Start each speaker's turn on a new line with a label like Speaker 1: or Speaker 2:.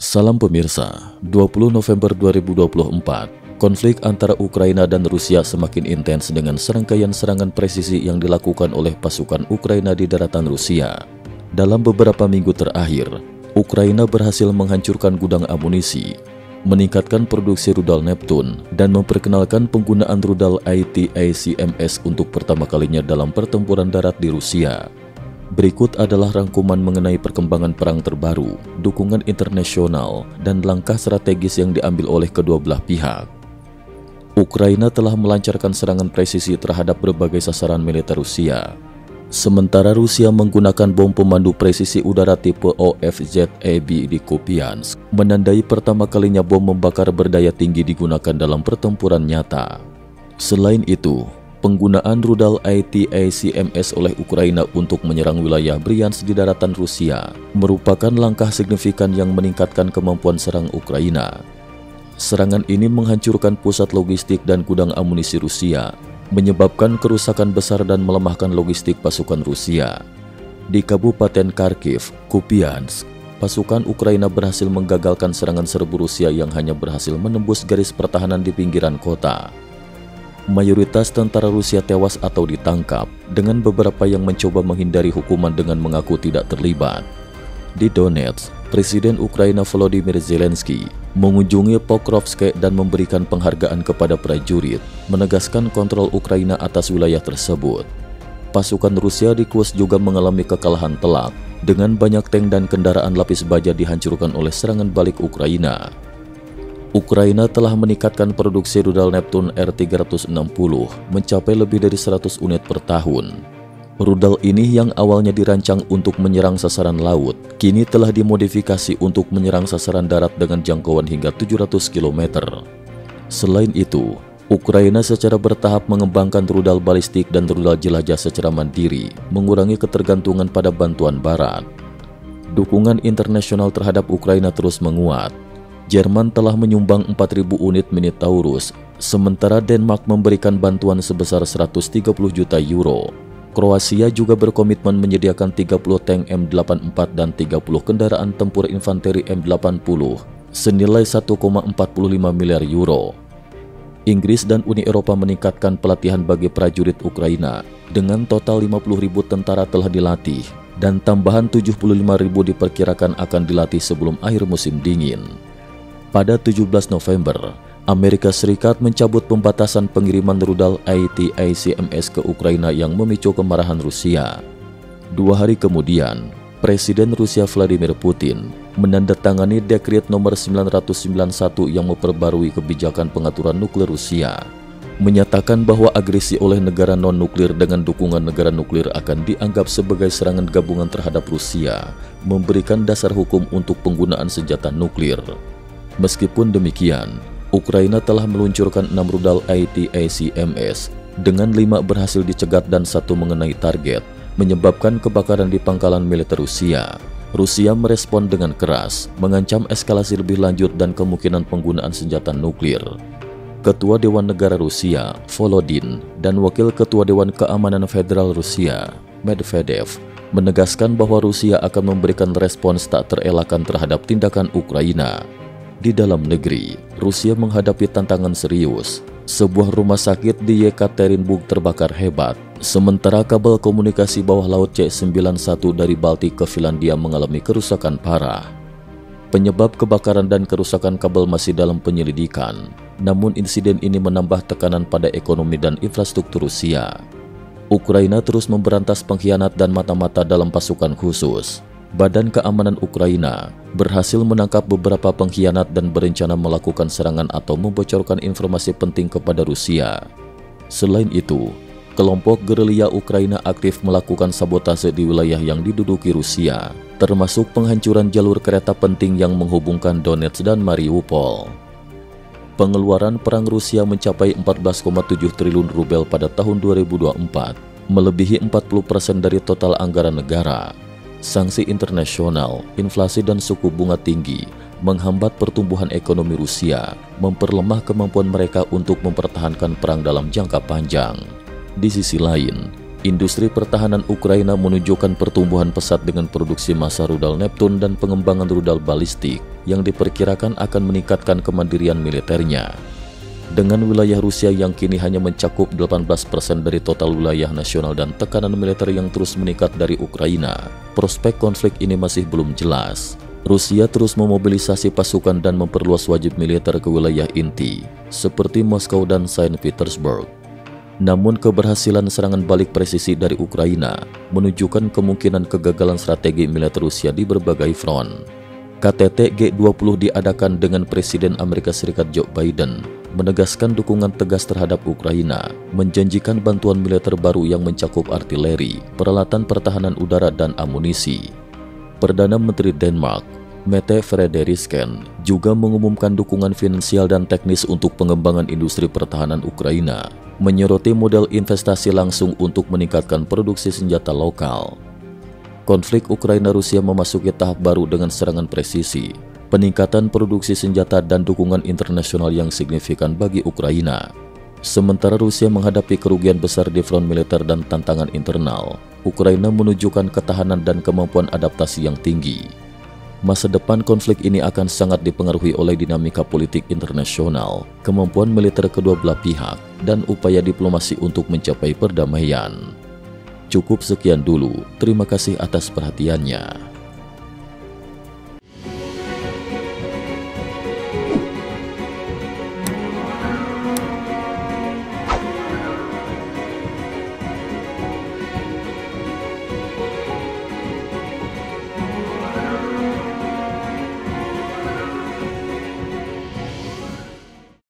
Speaker 1: Salam pemirsa, 20 November 2024, konflik antara Ukraina dan Rusia semakin intens dengan serangkaian serangan presisi yang dilakukan oleh pasukan Ukraina di daratan Rusia. Dalam beberapa minggu terakhir, Ukraina berhasil menghancurkan gudang amunisi, meningkatkan produksi rudal Neptune, dan memperkenalkan penggunaan rudal ATACMS untuk pertama kalinya dalam pertempuran darat di Rusia. Berikut adalah rangkuman mengenai perkembangan perang terbaru, dukungan internasional, dan langkah strategis yang diambil oleh kedua belah pihak. Ukraina telah melancarkan serangan presisi terhadap berbagai sasaran militer Rusia. Sementara Rusia menggunakan bom pemandu presisi udara tipe OFZAB di Kupiansk, menandai pertama kalinya bom membakar berdaya tinggi digunakan dalam pertempuran nyata. Selain itu, penggunaan rudal ATACMS oleh Ukraina untuk menyerang wilayah Bryansk di daratan Rusia merupakan langkah signifikan yang meningkatkan kemampuan serang Ukraina. Serangan ini menghancurkan pusat logistik dan gudang amunisi Rusia, menyebabkan kerusakan besar dan melemahkan logistik pasukan Rusia. Di Kabupaten Kharkiv, Kupiansk, pasukan Ukraina berhasil menggagalkan serangan serbu Rusia yang hanya berhasil menembus garis pertahanan di pinggiran kota. Mayoritas tentara Rusia tewas atau ditangkap, dengan beberapa yang mencoba menghindari hukuman dengan mengaku tidak terlibat. Di Donetsk, Presiden Ukraina Volodymyr Zelensky mengunjungi Pokrovsk dan memberikan penghargaan kepada prajurit, menegaskan kontrol Ukraina atas wilayah tersebut. Pasukan Rusia di Kursk juga mengalami kekalahan telak, dengan banyak tank dan kendaraan lapis baja dihancurkan oleh serangan balik Ukraina. Ukraina telah meningkatkan produksi rudal Neptune R-360 mencapai lebih dari 100 unit per tahun. Rudal ini yang awalnya dirancang untuk menyerang sasaran laut, kini telah dimodifikasi untuk menyerang sasaran darat dengan jangkauan hingga 700 km. Selain itu, Ukraina secara bertahap mengembangkan rudal balistik dan rudal jelajah secara mandiri, mengurangi ketergantungan pada bantuan barat. Dukungan internasional terhadap Ukraina terus menguat. Jerman telah menyumbang 4.000 unit Mini Taurus, sementara Denmark memberikan bantuan sebesar 130 juta euro. Kroasia juga berkomitmen menyediakan 30 tank M84 dan 30 kendaraan tempur infanteri M80 senilai 1,45 miliar euro. Inggris dan Uni Eropa meningkatkan pelatihan bagi prajurit Ukraina, dengan total 50.000 tentara telah dilatih, dan tambahan 75.000 diperkirakan akan dilatih sebelum akhir musim dingin. Pada 17 November, Amerika Serikat mencabut pembatasan pengiriman rudal ATACMS ke Ukraina yang memicu kemarahan Rusia. 2 hari kemudian, Presiden Rusia Vladimir Putin menandatangani dekret nomor 991 yang memperbarui kebijakan pengaturan nuklir Rusia, menyatakan bahwa agresi oleh negara non-nuklir dengan dukungan negara nuklir akan dianggap sebagai serangan gabungan terhadap Rusia, memberikan dasar hukum untuk penggunaan senjata nuklir. Meskipun demikian, Ukraina telah meluncurkan 6 rudal ATACMS, dengan 5 berhasil dicegat dan 1 mengenai target, menyebabkan kebakaran di pangkalan militer Rusia. Rusia merespon dengan keras, mengancam eskalasi lebih lanjut dan kemungkinan penggunaan senjata nuklir. Ketua Dewan Negara Rusia, Volodin, dan Wakil Ketua Dewan Keamanan Federal Rusia, Medvedev, menegaskan bahwa Rusia akan memberikan respons tak terelakkan terhadap tindakan Ukraina. Di dalam negeri, Rusia menghadapi tantangan serius. Sebuah rumah sakit di Yekaterinburg terbakar hebat, sementara kabel komunikasi bawah laut C91 dari Baltik ke Finlandia mengalami kerusakan parah. Penyebab kebakaran dan kerusakan kabel masih dalam penyelidikan, namun insiden ini menambah tekanan pada ekonomi dan infrastruktur Rusia. Ukraina terus memberantas pengkhianat dan mata-mata dalam pasukan khusus. Badan Keamanan Ukraina berhasil menangkap beberapa pengkhianat dan berencana melakukan serangan atau membocorkan informasi penting kepada Rusia. Selain itu, kelompok gerilya Ukraina aktif melakukan sabotase di wilayah yang diduduki Rusia, termasuk penghancuran jalur kereta penting yang menghubungkan Donetsk dan Mariupol. Pengeluaran perang Rusia mencapai 14,7 triliun rubel pada tahun 2024, melebihi 40% dari total anggaran negara. Sanksi internasional, inflasi dan suku bunga tinggi menghambat pertumbuhan ekonomi Rusia, memperlemah kemampuan mereka untuk mempertahankan perang dalam jangka panjang. Di sisi lain, Industri pertahanan Ukraina menunjukkan pertumbuhan pesat dengan produksi massa rudal Neptune dan pengembangan rudal balistik yang diperkirakan akan meningkatkan kemandirian militernya. Dengan wilayah Rusia yang kini hanya mencakup 18% dari total wilayah nasional dan tekanan militer yang terus meningkat dari Ukraina, prospek konflik ini masih belum jelas. Rusia terus memobilisasi pasukan dan memperluas wajib militer ke wilayah inti, seperti Moskow dan Saint Petersburg. Namun keberhasilan serangan balik presisi dari Ukraina menunjukkan kemungkinan kegagalan strategi militer Rusia di berbagai front. KTT G20 diadakan dengan Presiden Amerika Serikat Joe Biden menegaskan dukungan tegas terhadap Ukraina, menjanjikan bantuan militer baru yang mencakup artileri, peralatan pertahanan udara dan amunisi. Perdana Menteri Denmark, Mette Frederiksen, juga mengumumkan dukungan finansial dan teknis untuk pengembangan industri pertahanan Ukraina, menyoroti model investasi langsung untuk meningkatkan produksi senjata lokal. Konflik Ukraina-Rusia memasuki tahap baru dengan serangan presisi, peningkatan produksi senjata dan dukungan internasional yang signifikan bagi Ukraina. Sementara Rusia menghadapi kerugian besar di front militer dan tantangan internal, Ukraina menunjukkan ketahanan dan kemampuan adaptasi yang tinggi. Masa depan konflik ini akan sangat dipengaruhi oleh dinamika politik internasional, kemampuan militer kedua belah pihak, dan upaya diplomasi untuk mencapai perdamaian. Cukup sekian dulu, terima kasih atas perhatiannya.